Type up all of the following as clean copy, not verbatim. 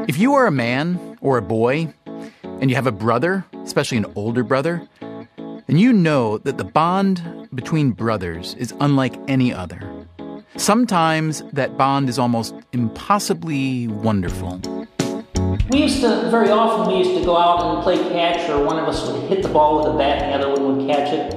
If you are a man or a boy and you have a brother, especially an older brother, then you know that the bond between brothers is unlike any other. Sometimes that bond is almost impossibly wonderful. Very often we used to go out and play catch, or one of us would hit the ball with a bat and the other one would catch it.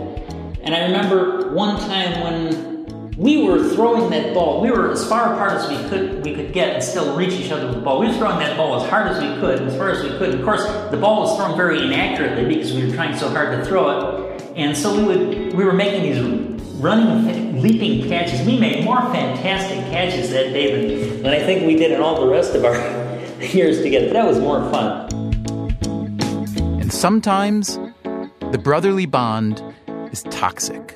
And I remember one time when we were throwing that ball, we were as far apart as we could get and still reach each other with the ball. We were throwing that ball as hard as we could, as far as we could. Of course, the ball was thrown very inaccurately because we were trying so hard to throw it. And so we were making these running, leaping catches. We made more fantastic catches that day than I think we did in all the rest of our years together. But that was more fun. And sometimes the brotherly bond is toxic.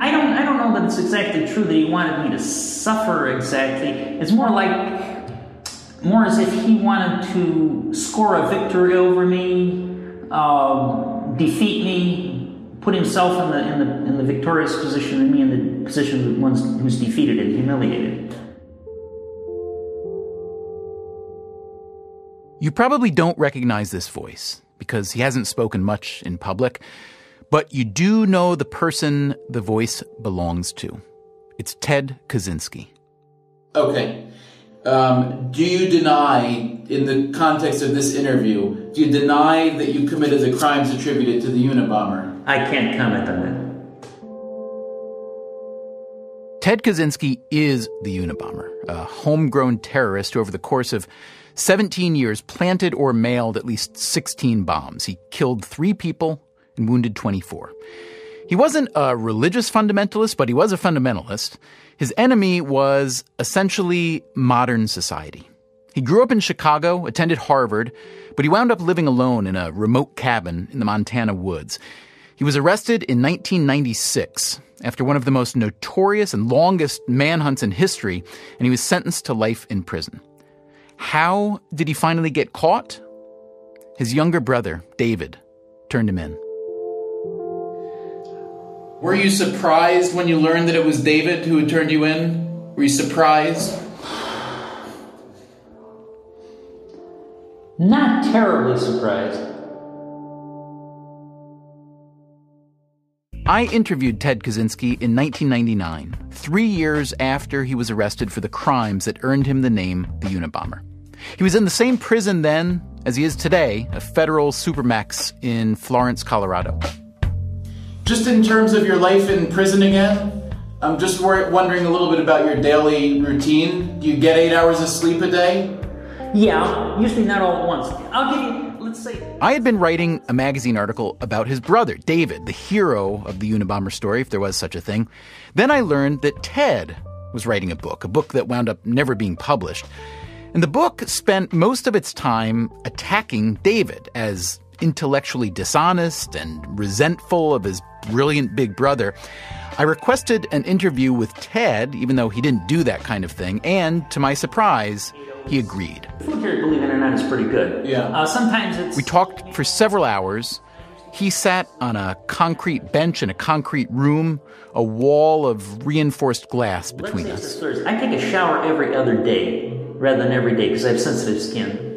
I don't know that it's exactly true that he wanted me to suffer exactly. It's more as if he wanted to score a victory over me, defeat me, put himself in the victorious position and me in the position of the one who's defeated and humiliated. You probably don't recognize this voice because he hasn't spoken much in public, but you do know the person the voice belongs to. It's Ted Kaczynski. Okay. Do you deny, in the context of this interview, do you deny that you committed the crimes attributed to the Unabomber? I can't comment on that. Ted Kaczynski is the Unabomber, a homegrown terrorist who over the course of 17 years planted or mailed at least 16 bombs. He killed 3 people and wounded 24. He wasn't a religious fundamentalist, but he was a fundamentalist. His enemy was essentially modern society. He grew up in Chicago, attended Harvard, but he wound up living alone in a remote cabin in the Montana woods. He was arrested in 1996 after one of the most notorious and longest manhunts in history, and he was sentenced to life in prison. How did he finally get caught? His younger brother, David, turned him in. Were you surprised when you learned that it was David who had turned you in? Were you surprised? Not terribly surprised. I interviewed Ted Kaczynski in 1999, 3 years after he was arrested for the crimes that earned him the name the Unabomber. He was in the same prison then as he is today, a federal supermax in Florence, Colorado. Just in terms of your life in prison again, I'm just wondering a little bit about your daily routine. Do you get 8 hours of sleep a day? Yeah, usually not all at once. I'll give you, let's say... I had been writing a magazine article about his brother, David, the hero of the Unabomber story, if there was such a thing. Then I learned that Ted was writing a book that wound up never being published. And the book spent most of its time attacking David as intellectually dishonest and resentful of his brilliant big brother. I requested an interview with Ted, even though he didn't do that kind of thing, and to my surprise, he agreed. The food here, believe it or not, is pretty good. Yeah. Sometimes it's... We talked for several hours. He sat on a concrete bench in a concrete room, a wall of reinforced glass between us. I take a shower every other day rather than every day because I have sensitive skin.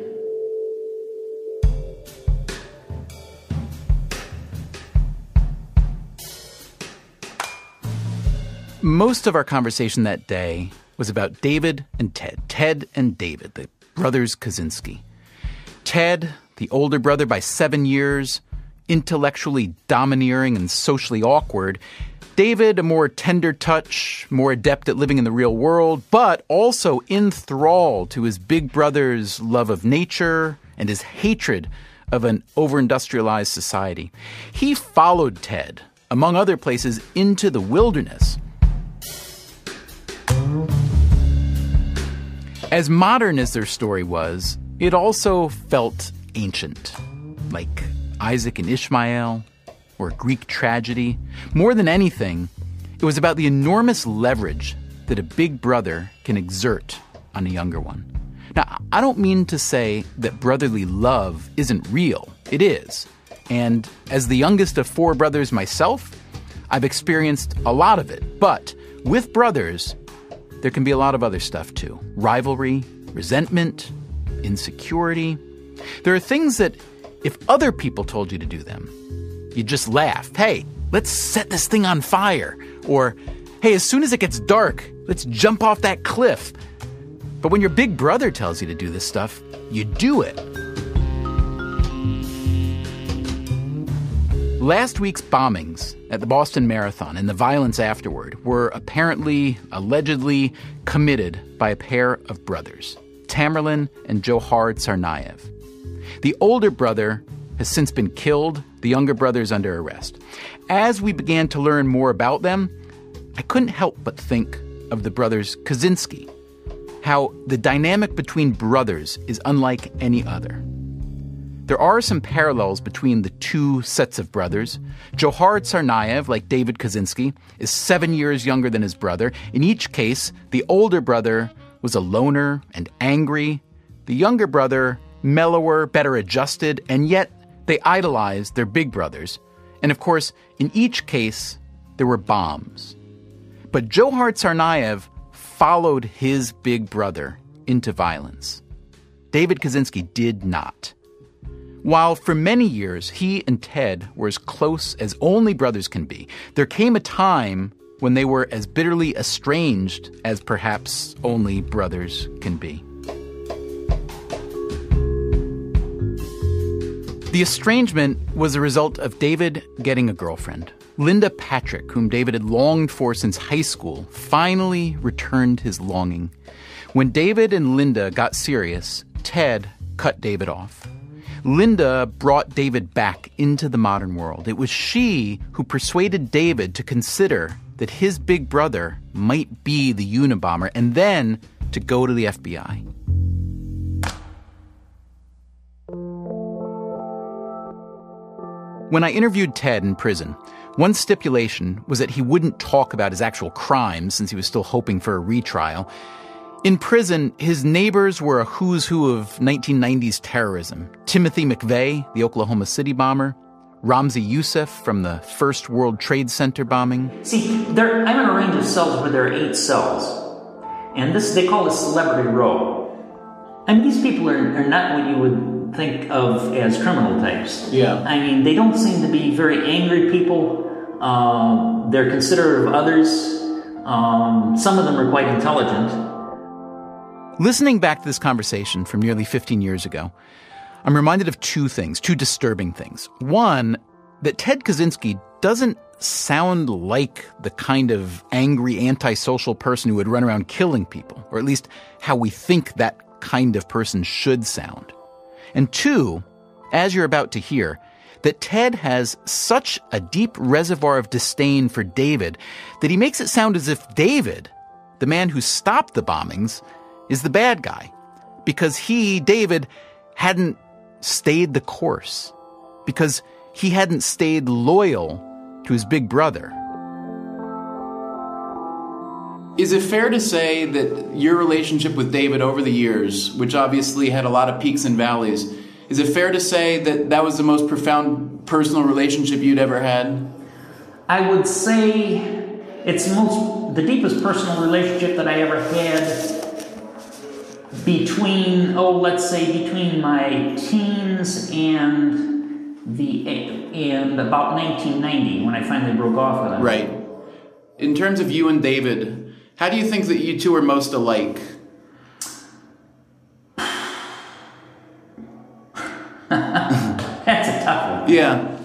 Most of our conversation that day was about David and Ted and David, the brothers Kaczynski. Ted, the older brother by 7 years, intellectually domineering and socially awkward. David, a more tender touch, more adept at living in the real world, but also enthralled to his big brother's love of nature and his hatred of an over-industrialized society. He followed Ted, among other places, into the wilderness. As modern as their story was, it also felt ancient, like Isaac and Ishmael, or Greek tragedy. More than anything, it was about the enormous leverage that a big brother can exert on a younger one. Now, I don't mean to say that brotherly love isn't real. It is. And as the youngest of 4 brothers myself, I've experienced a lot of it. But with brothers, there can be a lot of other stuff too. Rivalry, resentment, insecurity. There are things that, if other people told you to do them, you'd just laugh. Hey, let's set this thing on fire. Or, hey, as soon as it gets dark, let's jump off that cliff. But when your big brother tells you to do this stuff, you do it. Last week's bombings at the Boston Marathon and the violence afterward were allegedly committed by a pair of brothers, Tamerlan and Johar Tsarnaev. The older brother has since been killed, the younger brother is under arrest. As we began to learn more about them, I couldn't help but think of the brothers Kaczynski, how the dynamic between brothers is unlike any other. There are some parallels between the two sets of brothers. Johar Tsarnaev, like David Kaczynski, is 7 years younger than his brother. In each case, the older brother was a loner and angry. The younger brother, mellower, better adjusted, and yet they idolized their big brothers. And of course, in each case, there were bombs. But Johar Tsarnaev followed his big brother into violence. David Kaczynski did not. While for many years he and Ted were as close as only brothers can be, there came a time when they were as bitterly estranged as perhaps only brothers can be. The estrangement was a result of David getting a girlfriend. Linda Patrick, whom David had longed for since high school, finally returned his longing. When David and Linda got serious, Ted cut David off. Linda brought David back into the modern world. It was she who persuaded David to consider that his big brother might be the Unabomber and then to go to the FBI. When I interviewed Ted in prison, one stipulation was that he wouldn't talk about his actual crimes since he was still hoping for a retrial. In prison, his neighbors were a who's who of 1990s terrorism. Timothy McVeigh, the Oklahoma City bomber, Ramzi Youssef from the first World Trade Center bombing. See, I'm in a range of cells where there are 8 cells. And this they call a celebrity row. I mean, these people are not what you would think of as criminal types. Yeah. I mean, they don't seem to be very angry people. They're considerate of others. Some of them are quite intelligent. Listening back to this conversation from nearly 15 years ago, I'm reminded of two disturbing things. One, that Ted Kaczynski doesn't sound like the kind of angry, antisocial person who would run around killing people, or at least how we think that kind of person should sound. And two, as you're about to hear, that Ted has such a deep reservoir of disdain for David that he makes it sound as if David, the man who stopped the bombings, is the bad guy, because he, David, hadn't stayed the course, because he hadn't stayed loyal to his big brother. Is it fair to say that your relationship with David over the years, which obviously had a lot of peaks and valleys, is it fair to say that that was the most profound personal relationship you'd ever had? I would say it's the deepest personal relationship that I ever had between my teens and about 1990 when I finally broke off with him. Right. In terms of you and David, how do you think that you two are most alike? That's a tough one. Yeah.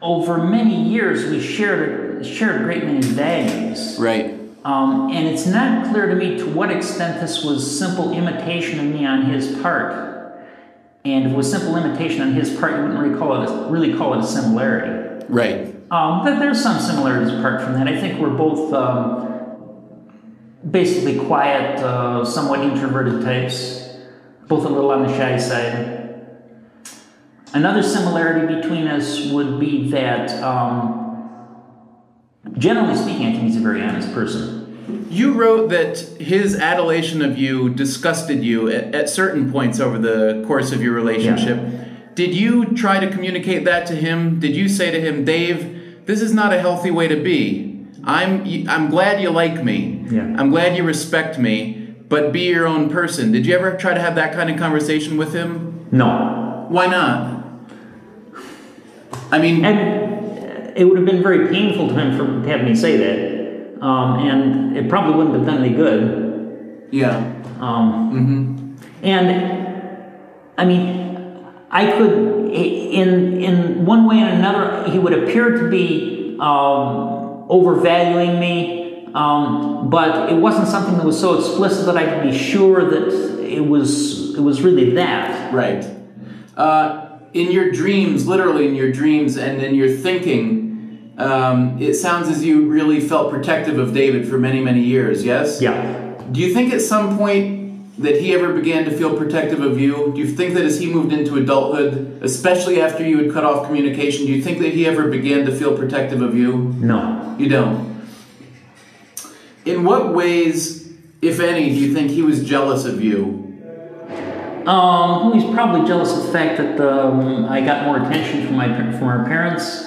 Over many years, we shared a great many values. Right. And it's not clear to me to what extent this was simple imitation of me on his part. And if it was simple imitation on his part, you wouldn't really call it a similarity. Right. But there's some similarities apart from that. I think we're both basically quiet, somewhat introverted types, both a little on the shy side. Another similarity between us would be that, generally speaking, I think he's a very honest person. You wrote that his adulation of you disgusted you at certain points over the course of your relationship. Yeah. Did you try to communicate that to him? Did you say to him, Dave, this is not a healthy way to be. I'm glad you like me. Yeah. I'm glad you respect me, but be your own person. Did you ever try to have that kind of conversation with him? No. Why not? I mean... And it would have been very painful to him to have me say that. And it probably wouldn't have done any good. Yeah. And, I mean, I could, in one way and another, he would appear to be overvaluing me, but it wasn't something that was so explicit that I could be sure that it was really that. Right. In your dreams, literally in your dreams and in your thinking, it sounds as you really felt protective of David for many, many years, yes? Yeah. Do you think at some point that he ever began to feel protective of you? Do you think that as he moved into adulthood, especially after you had cut off communication, do you think that he ever began to feel protective of you? No. You don't? In what ways, if any, do you think he was jealous of you? He's probably jealous of the fact that I got more attention from our parents.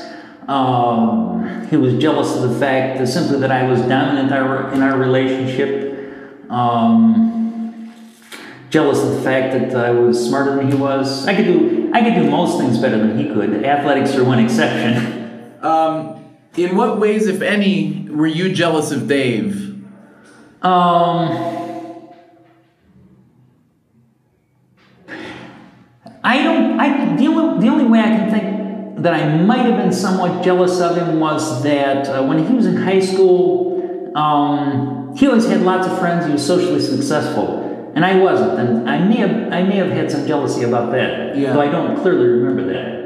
He was jealous of the fact that simply that I was dominant in our relationship. Jealous of the fact that I was smarter than he was. I could do most things better than he could. Athletics are one exception. In what ways, if any, were you jealous of Dave? The only way I can think that I might have been somewhat jealous of him was that when he was in high school, he always had lots of friends. He was socially successful, and I wasn't. And I may have had some jealousy about that, though I don't clearly remember that.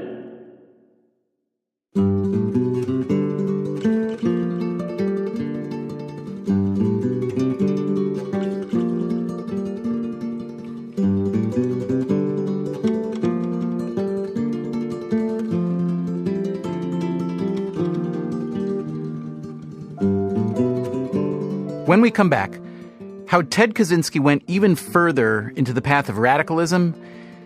When we come back, how Ted Kaczynski went even further into the path of radicalism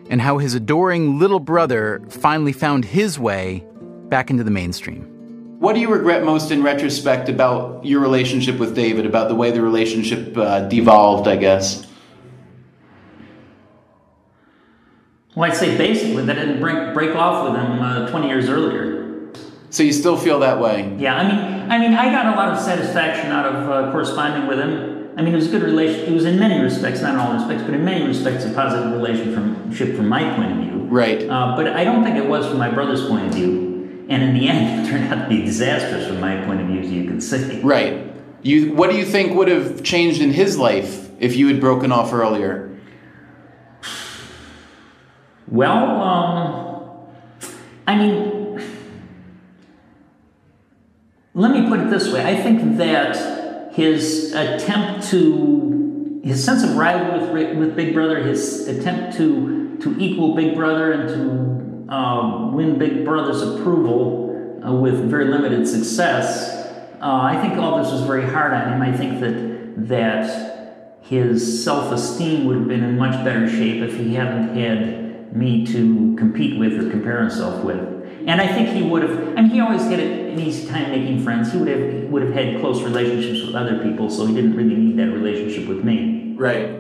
and how his adoring little brother finally found his way back into the mainstream. What do you regret most in retrospect about your relationship with David, about the way the relationship devolved, I guess? Well, I'd say basically that I didn't break off with him 20 years earlier. So you still feel that way? Yeah, I mean, I got a lot of satisfaction out of corresponding with him. I mean, it was a good relation. It was in many respects, not in all respects, but in many respects, a positive relationship from my point of view. Right. But I don't think it was from my brother's point of view. And in the end, it turned out to be disastrous from my point of view, as you can see. Right. What do you think would have changed in his life if you had broken off earlier? Well, I mean, let me put it this way. I think that his sense of rivalry with Big Brother, his attempt to equal Big Brother and to win Big Brother's approval with very limited success, I think all this was very hard on him. I think that his self-esteem would have been in much better shape if he hadn't had me to compete with or compare himself with. And I think he would have, he always had an easy time making friends. He would have had close relationships with other people, so he didn't really need that relationship with me. Right.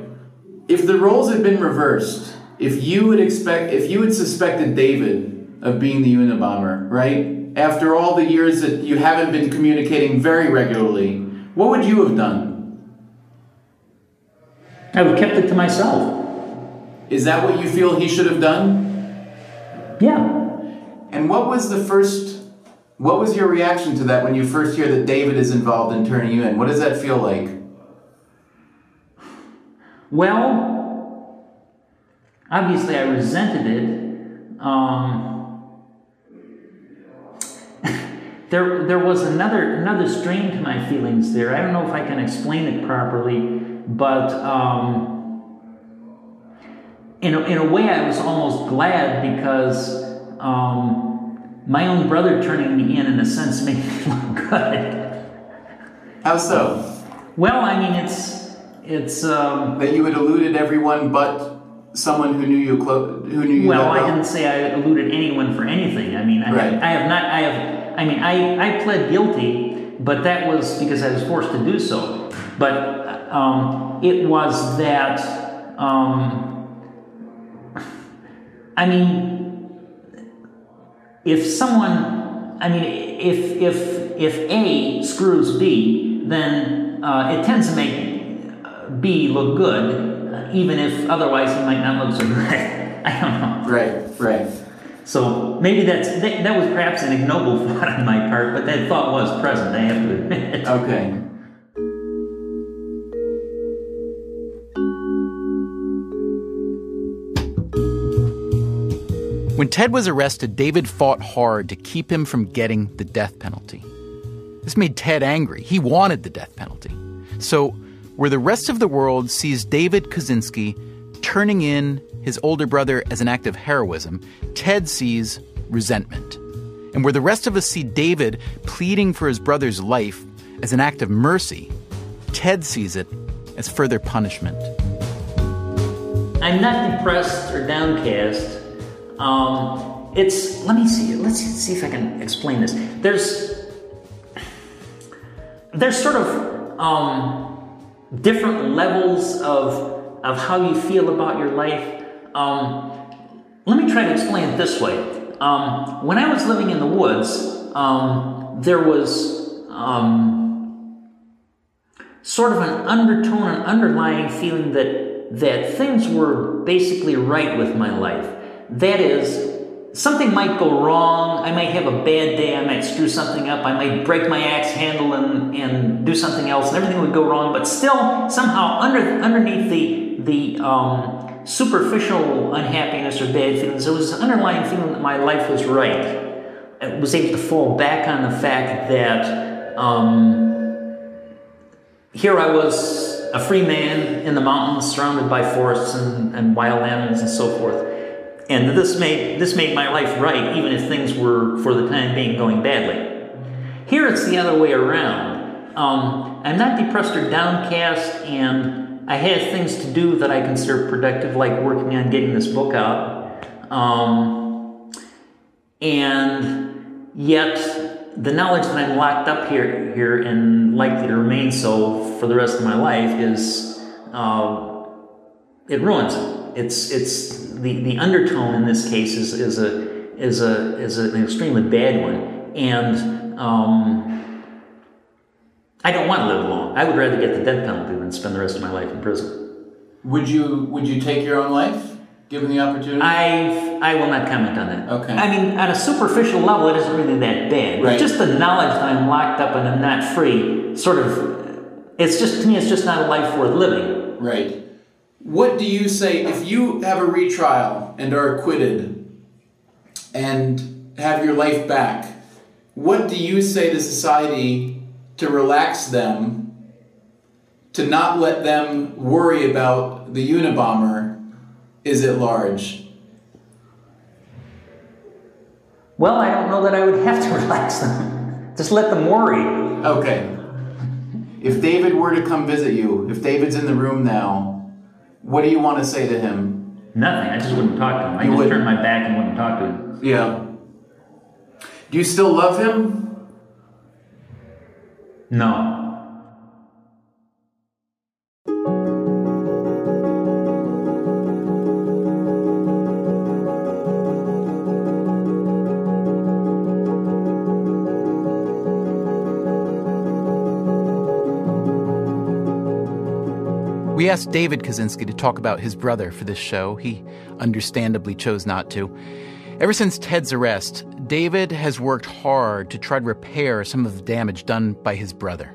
If the roles had been reversed, if you had suspected David of being the Unabomber, right? After all the years that you haven't been communicating very regularly, what would you have done? I would have kept it to myself. Is that what you feel he should have done? Yeah. And what was your reaction to that when you first hear that David is involved in turning you in? What does that feel like? Well, obviously I resented it. There was another strain to my feelings there. I don't know if I can explain it properly, but in a way I was almost glad because my own brother turning me in a sense made me feel good. How so? Well, I mean, it's that you had eluded everyone but someone who knew you well. I didn't say I eluded anyone for anything. I mean, I pled guilty, but that was because I was forced to do so. But it was that, I mean, if A screws B, then it tends to make B look good, even if otherwise he might not look so good. I don't know. Right. So maybe that was perhaps an ignoble thought on my part, but that thought was present, I have to admit. Okay. When Ted was arrested, David fought hard to keep him from getting the death penalty. This made Ted angry. He wanted the death penalty. So, where the rest of the world sees David Kaczynski turning in his older brother as an act of heroism, Ted sees resentment. And where the rest of us see David pleading for his brother's life as an act of mercy, Ted sees it as further punishment. I'm not depressed or downcast. Let's see if I can explain this. There's sort of different levels of how you feel about your life. Let me try to explain it this way. When I was living in the woods, there was sort of an undertone, an underlying feeling that things were basically right with my life. That is, something might go wrong, I might have a bad day, I might screw something up, I might break my axe handle and do something else, and everything would go wrong, but still, somehow, underneath the superficial unhappiness or bad feelings, there was this underlying feeling that my life was right. I was able to fall back on the fact that here I was, a free man in the mountains, surrounded by forests and wild animals and so forth. And this made my life right, even if things were, for the time being, going badly. Here it's the other way around. I'm not depressed or downcast, and I have things to do that I consider productive, like working on getting this book out. And yet, the knowledge that I'm locked up here and likely to remain so for the rest of my life is, it ruins it. It's the undertone in this case is an extremely bad one, and I don't want to live long. I would rather get the death penalty than spend the rest of my life in prison. Would you take your own life, given the opportunity? I will not comment on that. Okay. I mean, on a superficial level, it isn't really that bad. Right. Just the knowledge that I'm locked up and I'm not free, to me, it's just not a life worth living. Right. What do you say if you have a retrial and are acquitted and have your life back? What do you say to society to relax them, to not let them worry about the Unabomber is at large? Well, I don't know that I would have to relax them. Just let them worry. Okay. If David were to come visit you, if David's in the room now, what do you want to say to him? Nothing. I just wouldn't talk to him. I just turned my back and wouldn't talk to him. Yeah. Do you still love him? No. We asked David Kaczynski to talk about his brother for this show. He understandably chose not to. Ever since Ted's arrest, David has worked hard to try to repair some of the damage done by his brother.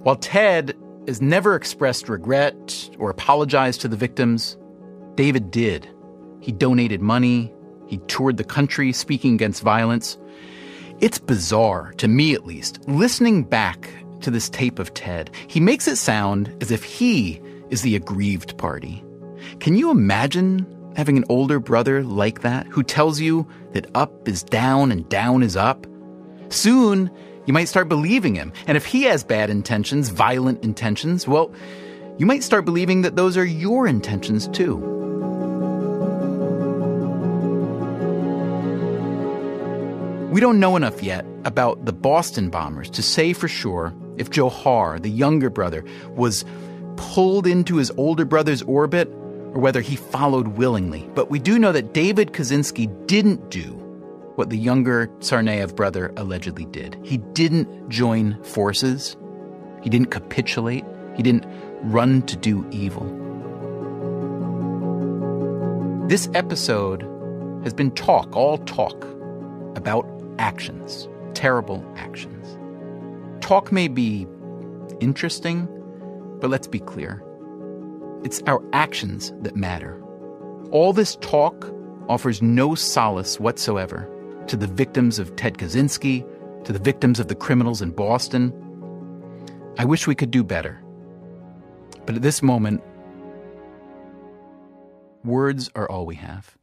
While Ted has never expressed regret or apologized to the victims, David did. He donated money. He toured the country speaking against violence. It's bizarre, to me at least, listening back to this tape of Ted. He makes it sound as if he is the aggrieved party. Can you imagine having an older brother like that who tells you that up is down and down is up? Soon, you might start believing him. And if he has bad intentions, violent intentions, well, you might start believing that those are your intentions too. We don't know enough yet about the Boston bombers to say for sure if Johar, the younger brother, was pulled into his older brother's orbit or whether he followed willingly. But we do know that David Kaczynski didn't do what the younger Tsarnaev brother allegedly did. He didn't join forces. He didn't capitulate. He didn't run to do evil. This episode has been all talk, about actions, terrible actions. Talk may be interesting, but let's be clear. It's our actions that matter. All this talk offers no solace whatsoever to the victims of Ted Kaczynski, to the victims of the criminals in Boston. I wish we could do better. But at this moment, words are all we have.